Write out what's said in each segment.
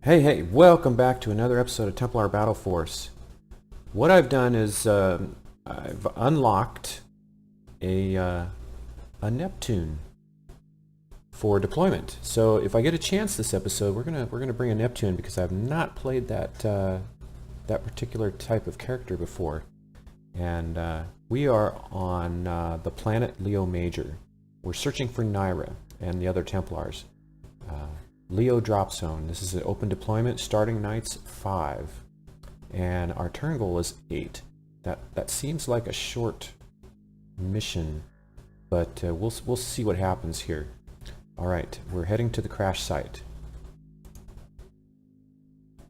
Hey, welcome back to another episode of Templar Battleforce. What I've done is I've unlocked a Neptune for deployment. So if I get a chance this episode, we're gonna bring a Neptune because I've not played that particular type of character before. And we are on the planet Leo Major. We're searching for Naira and the other Templars. Leo drop zone. This is an open deployment. Starting night's 5, and our turn goal is 8. That seems like a short mission, but we'll see what happens here. All right, we're heading to the crash site,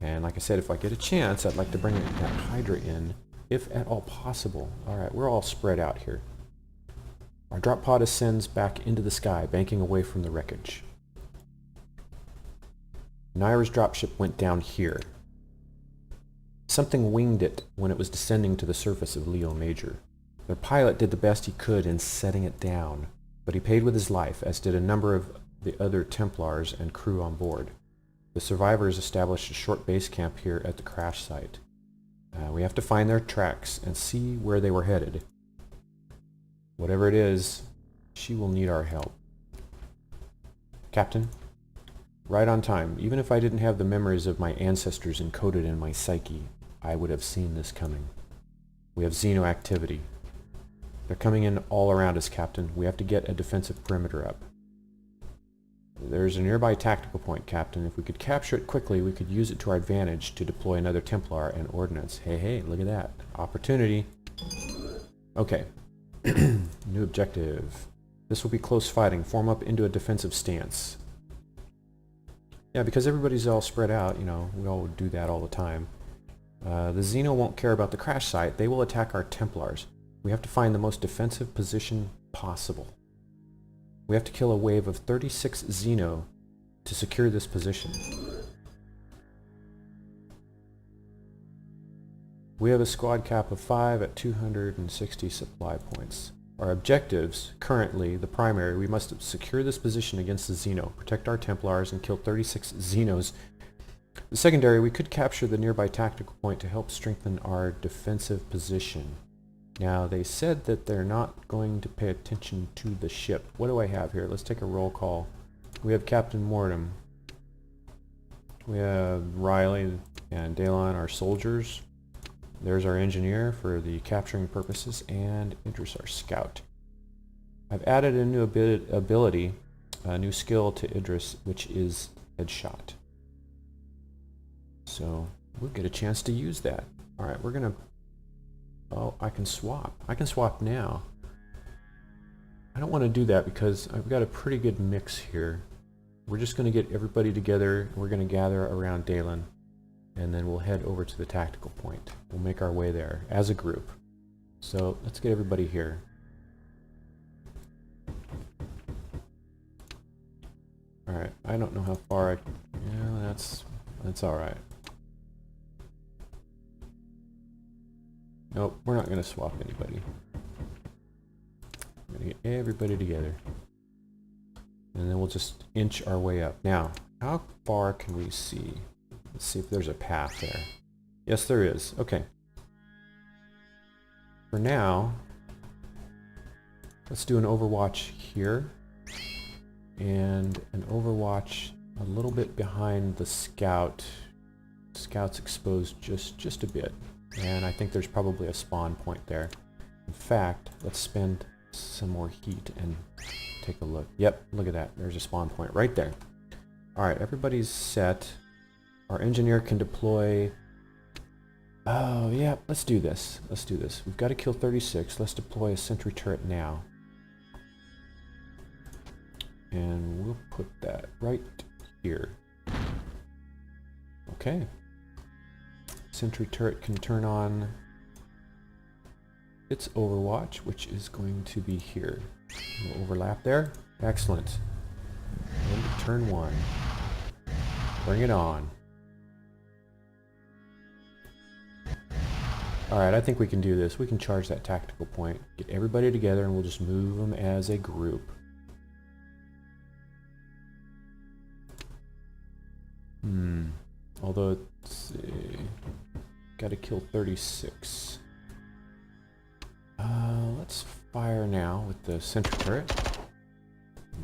and like I said, if I get a chance, I'd like to bring that Hydra in, if at all possible. All right, we're all spread out here. Our drop pod ascends back into the sky, banking away from the wreckage. Naira's dropship went down here. Something winged it when it was descending to the surface of Leo Major. Their pilot did the best he could in setting it down, but he paid with his life, as did a number of the other Templars and crew on board. The survivors established a short base camp here at the crash site. We have to find their tracks and see where they were headed. Whatever it is, she will need our help. Captain? Right on time. Even if I didn't have the memories of my ancestors encoded in my psyche, I would have seen this coming. We have Xeno activity. They're coming in all around us, Captain. We have to get a defensive perimeter up. There's a nearby tactical point, Captain. If we could capture it quickly, we could use it to our advantage to deploy another Templar and ordnance. Hey, look at that. Opportunity. Okay. New objective. This will be close fighting. Form up into a defensive stance. Yeah, because everybody's all spread out, you know, we all do that all the time. The Xeno won't care about the crash site. They will attack our Templars. We have to find the most defensive position possible. We have to kill a wave of 36 Xeno to secure this position. We have a squad cap of 5 at 260 supply points. Our objectives, currently, the primary, we must secure this position against the Xeno, protect our Templars, and kill 36 Xenos. The secondary, we could capture the nearby tactical point to help strengthen our defensive position. Now, they said that they're not going to pay attention to the ship. What do I have here? Let's take a roll call. We have Captain Mortem. We have Riley and Dalon, our soldiers. There's our engineer for the capturing purposes, and Idris, our scout. I've added a new ability, a new skill to Idris, which is headshot. So we'll get a chance to use that. All right, we're gonna... Oh, I can swap. I can swap now. I don't want to do that because I've got a pretty good mix here. We're just going to get everybody together. We're going to gather around Dalen, and then we'll head over to the tactical point. We'll make our way there as a group. So let's get everybody here. Alright, I don't know how far I... Yeah, that's alright. Nope, we're not going to swap anybody. We're going to get everybody together. And then we'll just inch our way up. Now, how far can we see? Let's see if there's a path there. Yes, there is. Okay. For now, let's do an overwatch here. And an overwatch a little bit behind the scout. Scout's exposed just a bit. And I think there's probably a spawn point there. In fact, let's spend some more heat and take a look. Yep, look at that. There's a spawn point right there. Alright, everybody's set. Our engineer can deploy... Oh, yeah, let's do this. Let's do this. We've got to kill 36. Let's deploy a sentry turret now. And we'll put that right here. Okay. Sentry turret can turn on its overwatch, which is going to be here. We'll overlap there. Excellent. And turn 1. Bring it on. Alright, I think we can do this. We can charge that tactical point, get everybody together, and we'll just move them as a group. although it's gotta kill 36. Let's fire now with the sentry turret.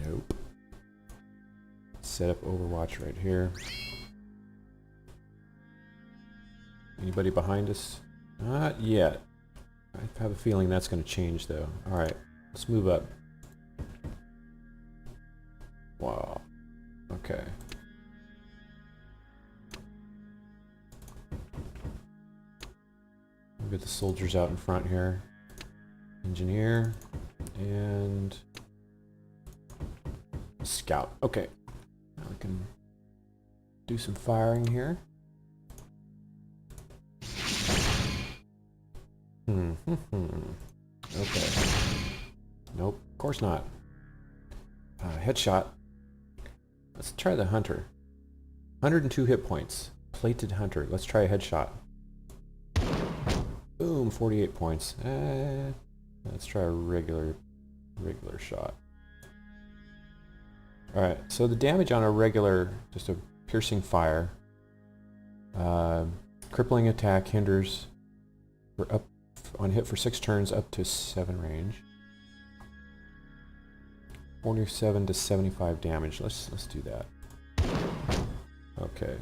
Nope. Set up Overwatch right here. Anybody behind us? Not yet. I have a feeling that's going to change though. Alright, let's move up. Wow. Okay. We'll get the soldiers out in front here. Engineer and scout. Okay. Now we can do some firing here. Okay. Nope, of course not. Headshot. Let's try the hunter. 102 hit points. Plated hunter. Let's try a headshot. Boom, 48 points. Let's try a regular shot. Alright, so the damage on a regular, just a piercing fire, crippling attack hinders for up on hit for 6 turns up to 7 range. 47 to 75 damage. Let's do that. Okay.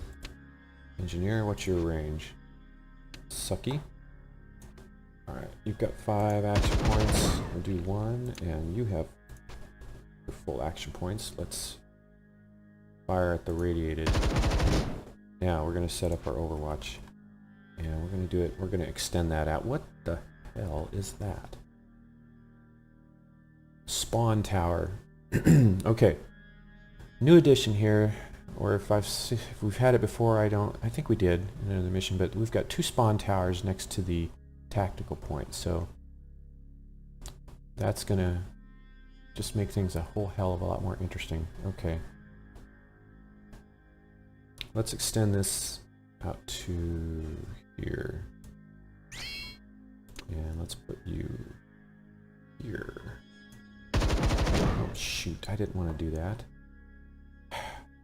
Engineer, what's your range? Sucky. Alright, you've got 5 action points. We'll do 1, and you have your full action points. Let's fire at the radiated. Now we're going to set up our Overwatch. And we're going to do it, we're going to extend that out. What the hell is that? Spawn tower. Okay. New addition here, or if we've had it before, I think we did in another mission, but we've got 2 spawn towers next to the tactical point, so that's going to just make things a whole hell of a lot more interesting. Okay. Let's extend this out to here. And let's put you here. Oh shoot, I didn't want to do that.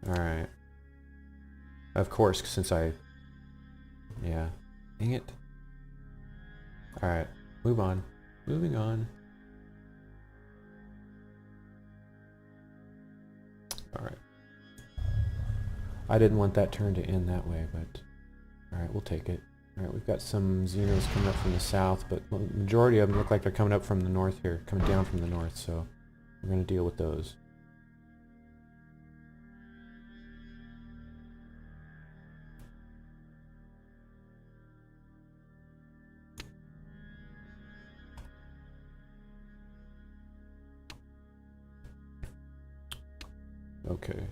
Alright. Of course, since yeah. Dang it. Alright, move on. Moving on. Alright. I didn't want that turn to end that way, but alright, we'll take it. Alright, we've got some Xenos coming up from the south, but the majority of them look like they're coming up from the north here, coming down from the north, so we're going to deal with those. Okay.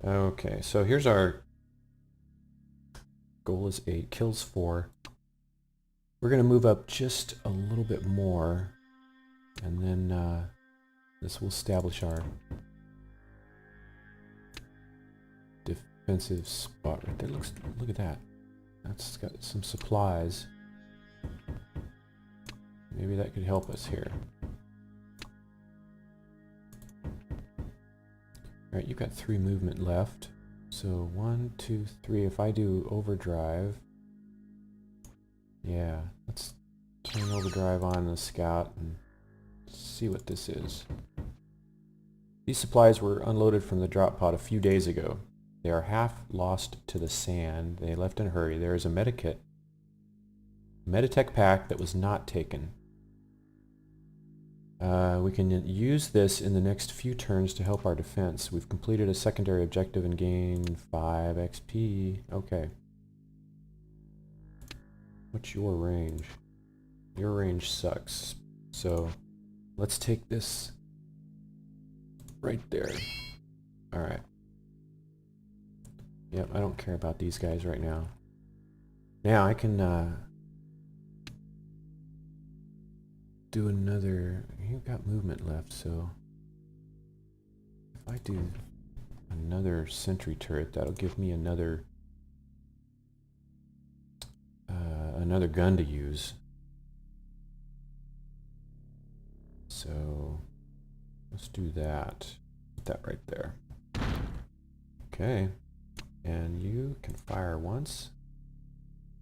Okay, so here's our goal is 8, kills 4. We're going to move up just a little bit more, and then this will establish our defensive spot right there. Look at that. That's got some supplies. Maybe that could help us here. Alright, you've got 3 movement left. So 1, 2, 3. If I do overdrive, yeah, let's turn overdrive on the scout and see what this is. These supplies were unloaded from the drop pod a few days ago. They are half lost to the sand. They left in a hurry. There is a medikit, Meditech pack that was not taken. We can use this in the next few turns to help our defense. We've completed a secondary objective and gained 5 XP. Okay. What's your range? Your range sucks. So let's take this right there. Alright. Yep, I don't care about these guys right now. Now I can do another. You've got movement left, so if I do another sentry turret, that'll give me another another gun to use. So let's do that. Put that right there. Okay. And you can fire once.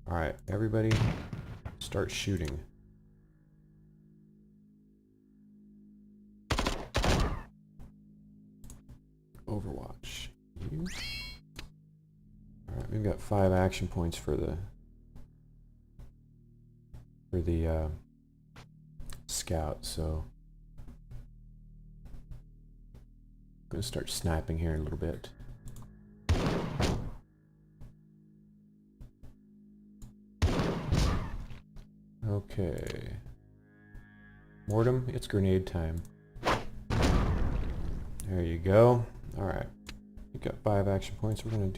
Alright, everybody start shooting. Overwatch. You. Alright, we've got 5 action points for the scout, so I'm gonna start sniping here in a little bit. Okay. Mortem, it's grenade time. There you go. Alright. We got 5 action points. We're gonna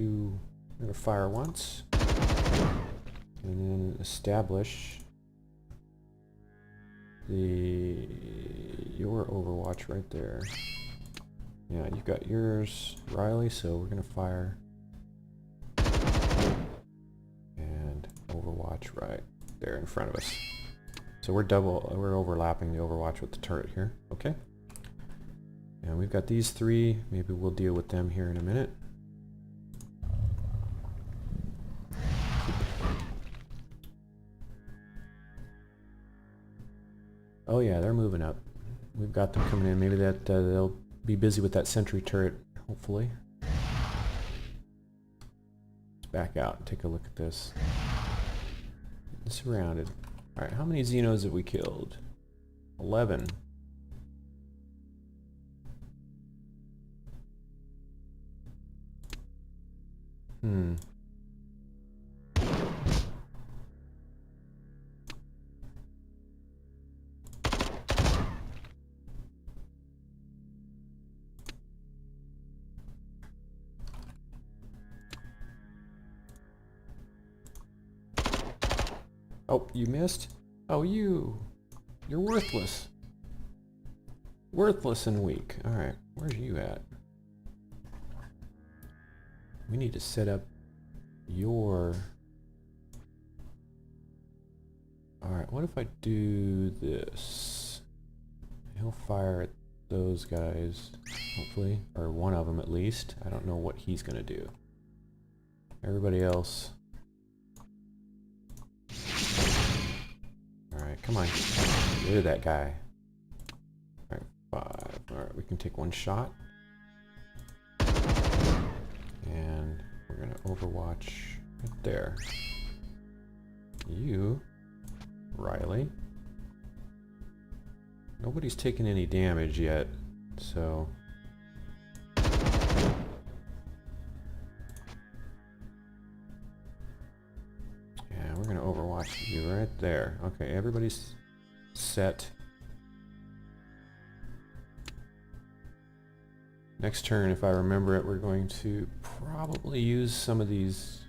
fire once. And then establish your Overwatch right there. Yeah, you've got yours, Riley, so we're gonna fire. And Overwatch right there in front of us. So we're overlapping the Overwatch with the turret here. Okay. And we've got these 3. Maybe we'll deal with them here in a minute. Oh yeah, they're moving up. We've got them coming in. Maybe that they'll be busy with that sentry turret, hopefully. Let's back out and take a look at this. Surrounded. Alright, how many Xenos have we killed? 11. Oh, you missed? Oh, you're worthless. Worthless and weak. Alright, where's you at? We need to set up your... Alright, what if I do this? He'll fire at those guys, hopefully. Or one of them at least. I don't know what he's gonna do. Everybody else... Alright, come on. Get rid of that guy. Alright, 5. Alright, we can take one shot. And we're gonna Overwatch right there. You, Riley. Nobody's taken any damage yet, so... Yeah, we're gonna Overwatch you right there. Okay, everybody's set. Next turn, if I remember it, we're going to probably use some of these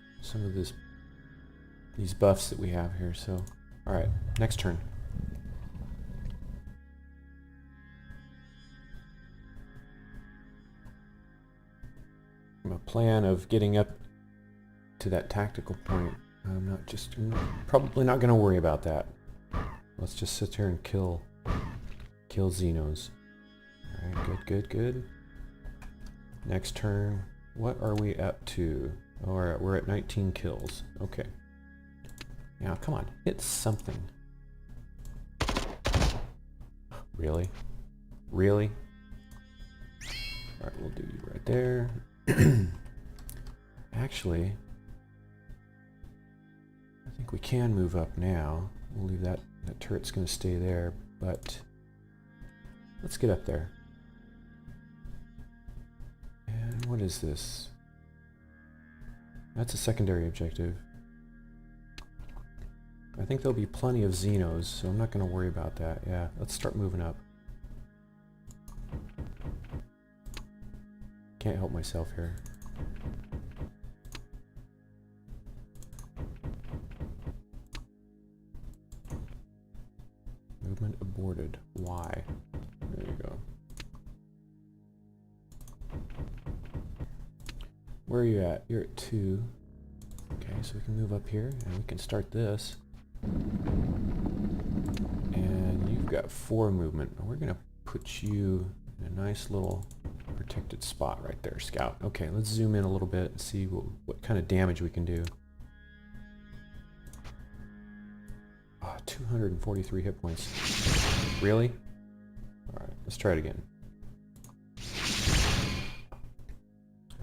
buffs that we have here. So, all right, next turn. From a plan of getting up to that tactical point, I'm probably not going to worry about that. Let's just sit here and kill Xenos. All right, good. Next turn, what are we up to? Alright, we're at 19 kills. Okay. Now, come on, hit something. Really? Really? Alright, we'll do you right there. Actually, I think we can move up now. We'll leave that turret's going to stay there, but let's get up there. And what is this? That's a secondary objective. I think there'll be plenty of Xenos, so I'm not going to worry about that. Yeah, let's start moving up. Can't help myself here. Movement aborted. Why? There you go. Where are you at? You're at 2. Okay, so we can move up here and we can start this. And you've got 4 movement. We're going to put you in a nice little protected spot right there, Scout. Okay, let's zoom in a little bit and see what kind of damage we can do. 243 hit points. Really? Alright, let's try it again.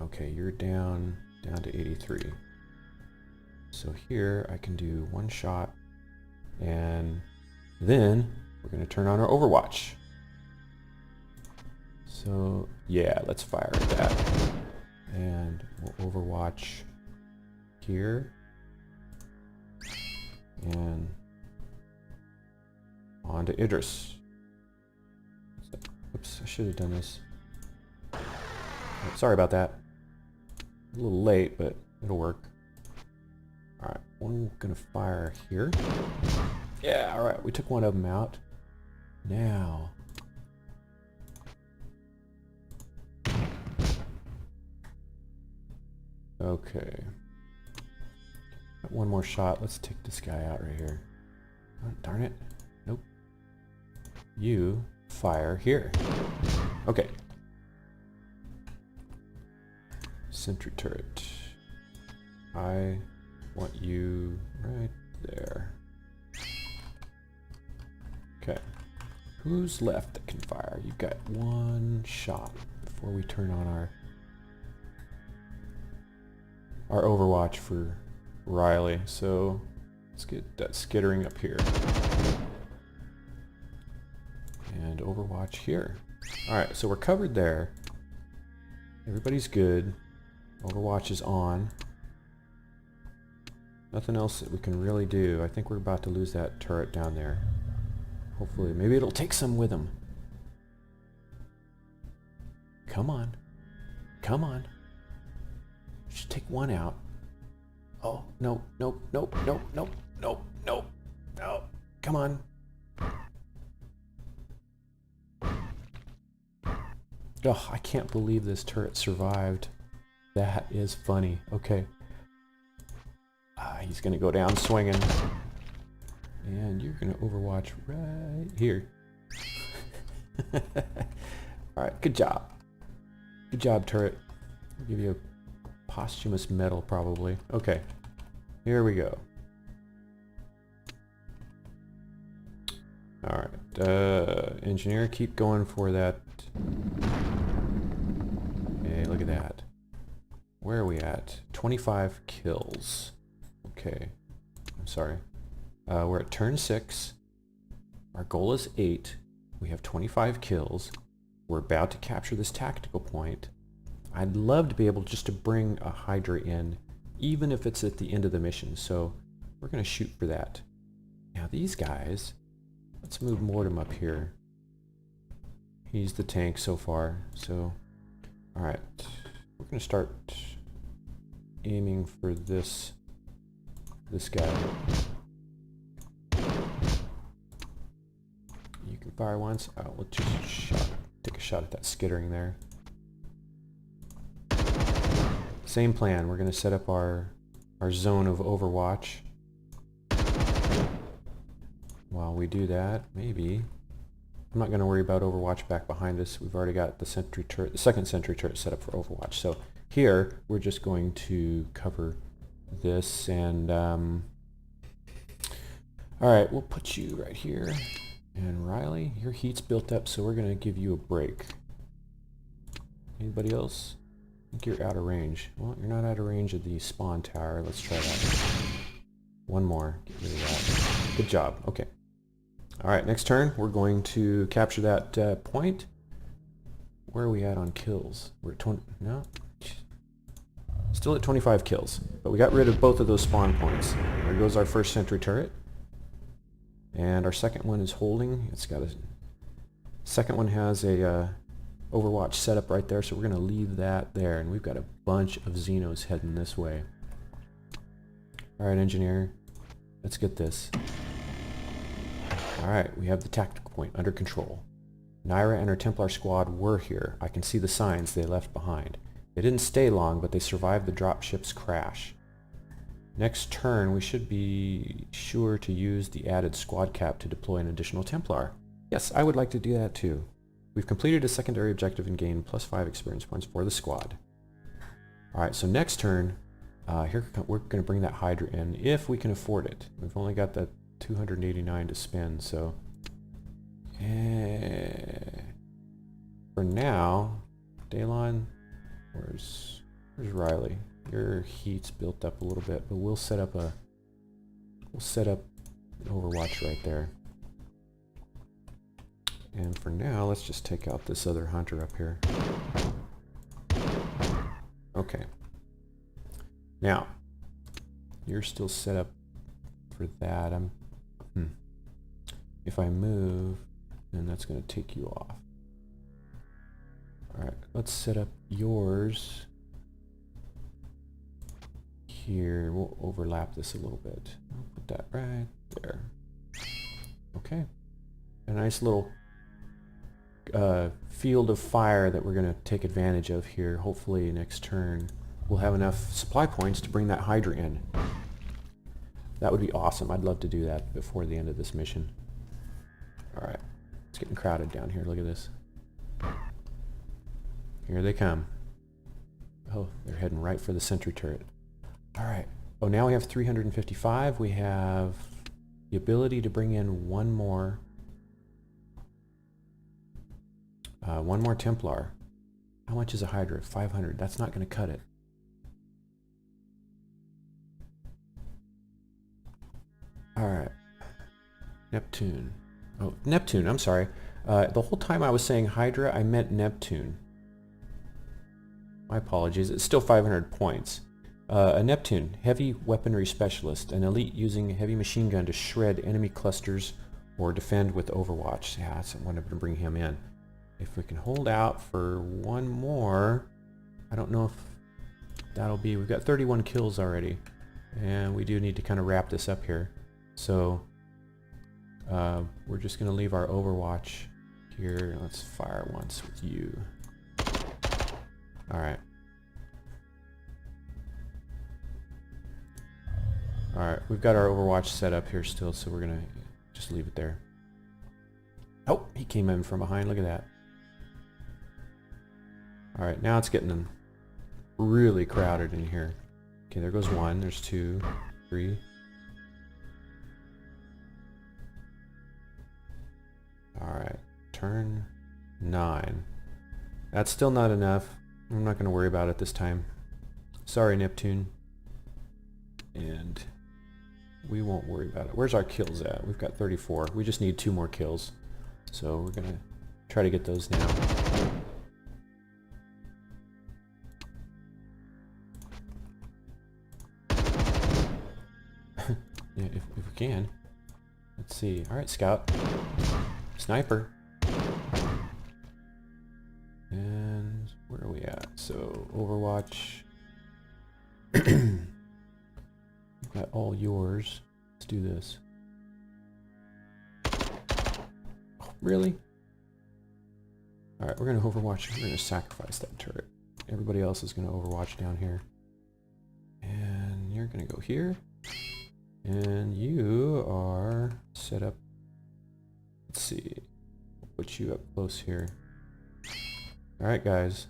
Okay, you're down to 83. So here I can do one shot, and then we're going to turn on our Overwatch. So yeah, let's fire at that. And we'll Overwatch here. And on to Idris. Oops, I should have done this. Oh, sorry about that. A little late, but it'll work. Alright, I'm gonna fire here. Yeah, alright, we took one of them out. Now. Okay. Got one more shot. Let's take this guy out right here. Oh, darn it. Nope. You fire here. Okay. Sentry turret. I want you right there. Okay. Who's left that can fire? You've got one shot before we turn on our Overwatch for Riley. So let's get that skittering up here. And Overwatch here. Alright, so we're covered there. Everybody's good. Overwatch is on. Nothing else that we can really do. I think we're about to lose that turret down there. Hopefully, maybe it'll take some with him. Come on. Come on. Should take one out. Oh, no, nope, nope, nope, nope, nope, nope, no. Come on. Oh, I can't believe this turret survived. That is funny. Okay. He's going to go down swinging. And you're going to Overwatch right here. Alright, good job. Good job, turret. I'll give you a posthumous medal, probably. Okay. Here we go. Alright, engineer, keep going for that. Hey, look at that. Where are we at? 25 kills. Okay. I'm sorry. We're at turn 6. Our goal is 8. We have 25 kills. We're about to capture this tactical point. I'd love to be able just to bring a Hydra in, even if it's at the end of the mission. So we're going to shoot for that. Now these guys, let's move Mortem up here. He's the tank so far. So, alright. We're going to start aiming for this guy. You can fire once. Oh, let's just take a shot at that skittering there. Same plan. We're going to set up our zone of Overwatch. While we do that, maybe I'm not going to worry about Overwatch back behind us. We've already got the sentry turret, the second sentry turret set up for Overwatch. So here we're just going to cover this, and all right, we'll put you right here. And Riley, your heat's built up, so we're going to give you a break. Anybody else? I think you're out of range. Well, you're not out of range of the spawn tower. Let's try that. One more. Get rid of that. Good job. Okay. Alright, next turn, we're going to capture that point. Where are we at on kills? We're at 20... No? Still at 25 kills. But we got rid of both of those spawn points. There goes our first sentry turret. And our second one is holding. It's got a... Second one has a Overwatch setup right there, so we're going to leave that there. And we've got a bunch of Xenos heading this way. Alright, engineer. Let's get this. Alright, we have the tactical point under control. Naira and her Templar squad were here. I can see the signs they left behind. They didn't stay long, but they survived the dropship's crash. Next turn, we should be sure to use the added squad cap to deploy an additional Templar. Yes, I would like to do that too. We've completed a secondary objective and gained +5 experience points for the squad. Alright, so next turn, we're going to bring that Hydra in, if we can afford it. We've only got that 289 to spend, so... for now, Daylon, where's Riley? Your heat's built up a little bit, but we'll set up an Overwatch right there. And for now, let's just take out this other hunter up here. Okay. Now, you're still set up for that. If I move, then that's going to take you off. Alright, let's set up yours here. We'll overlap this a little bit. I'll put that right there. Okay. A nice little field of fire that we're going to take advantage of here. Hopefully next turn we'll have enough supply points to bring that Hydra in. That would be awesome. I'd love to do that before the end of this mission. Alright, it's getting crowded down here. Look at this. Here they come. Oh, they're heading right for the sentry turret. Alright. Oh, now we have 355. We have the ability to bring in one more Templar. How much is a Hydra? 500. That's not going to cut it. Alright. Neptune. Oh, Neptune, I'm sorry. The whole time I was saying Hydra, I meant Neptune. My apologies. It's still 500 points. A Neptune, heavy weaponry specialist, an elite using a heavy machine gun to shred enemy clusters or defend with Overwatch. Yeah, that's what I wanted to bring him in. If we can hold out for one more, I don't know if that'll be... We've got 31 kills already, and we do need to kind of wrap this up here. So we're just going to leave our Overwatch here. Let's fire once with you. Alright. Alright, we've got our Overwatch set up here still, so we're going to just leave it there. Oh, he came in from behind. Look at that. Alright, now it's getting really crowded in here. Okay, there goes one. There's 2, 3. Alright, turn 9. That's still not enough. I'm not going to worry about it this time. Sorry, Neptune. And we won't worry about it. Where's our kills at? We've got 34. We just need 2 more kills. So we're going to try to get those now. Yeah, if we can. Let's see. Alright, Scout. Sniper. And where are we at? So, Overwatch. Got all yours. Let's do this. Oh, really? Alright, we're going to Overwatch. We're going to sacrifice that turret. Everybody else is going to Overwatch down here. And you're going to go here. And you are set up. Let's see. We'll put you up close here. Alright, guys.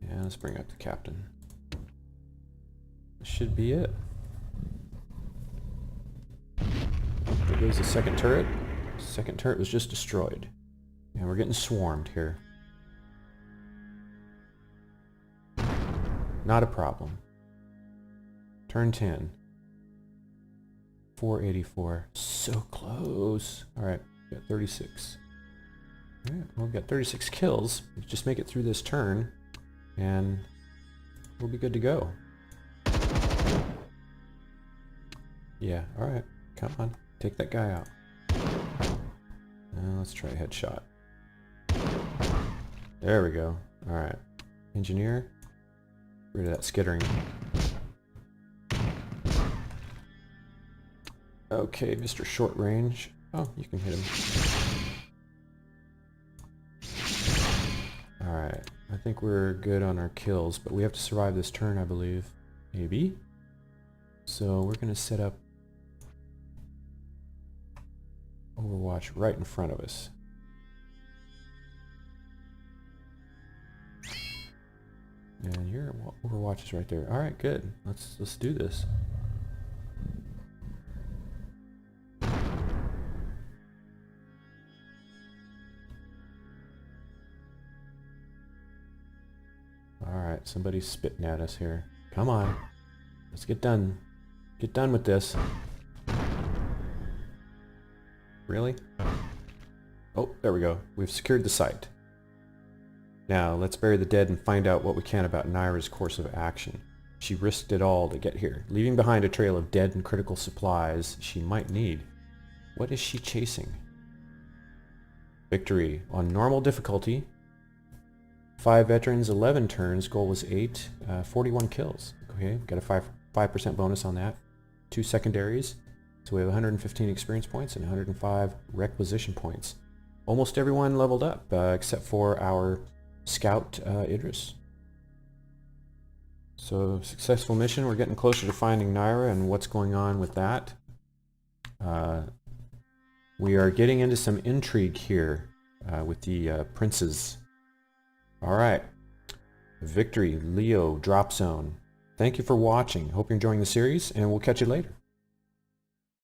And let's bring up the captain. This should be it. There goes the second turret. Second turret was just destroyed. And we're getting swarmed here. Not a problem. Turn 10. 484. So close. Alright, we got 36. Alright, well, we've got 36 kills. Just make it through this turn, and we'll be good to go. Yeah, alright. Come on. Take that guy out. Now let's try a headshot. There we go. Alright. Engineer. Get rid of that skittering. Okay, Mr. Short Range. Oh, you can hit him. Alright, I think we're good on our kills, but we have to survive this turn, I believe. Maybe? So we're going to set up Overwatch right in front of us. And your Overwatch is right there. All right, good. Let's do this. All right, somebody's spitting at us here. Come on, let's get done. Get done with this. Really? Oh, there we go. We've secured the site. Now, let's bury the dead and find out what we can about Naira's course of action. She risked it all to get here, leaving behind a trail of dead and critical supplies she might need. What is she chasing? Victory on normal difficulty. 5 veterans, 11 turns. Goal was 8. 41 kills. Okay, got a 5% bonus on that. 2 secondaries. So we have 115 experience points and 105 requisition points. Almost everyone leveled up, except for our scout, Idris. So, successful mission. We're getting closer to finding Naira and what's going on with that. We are getting into some intrigue here with the princes. Alright. Victory, Leo, Drop Zone. Thank you for watching. Hope you're enjoying the series, and we'll catch you later.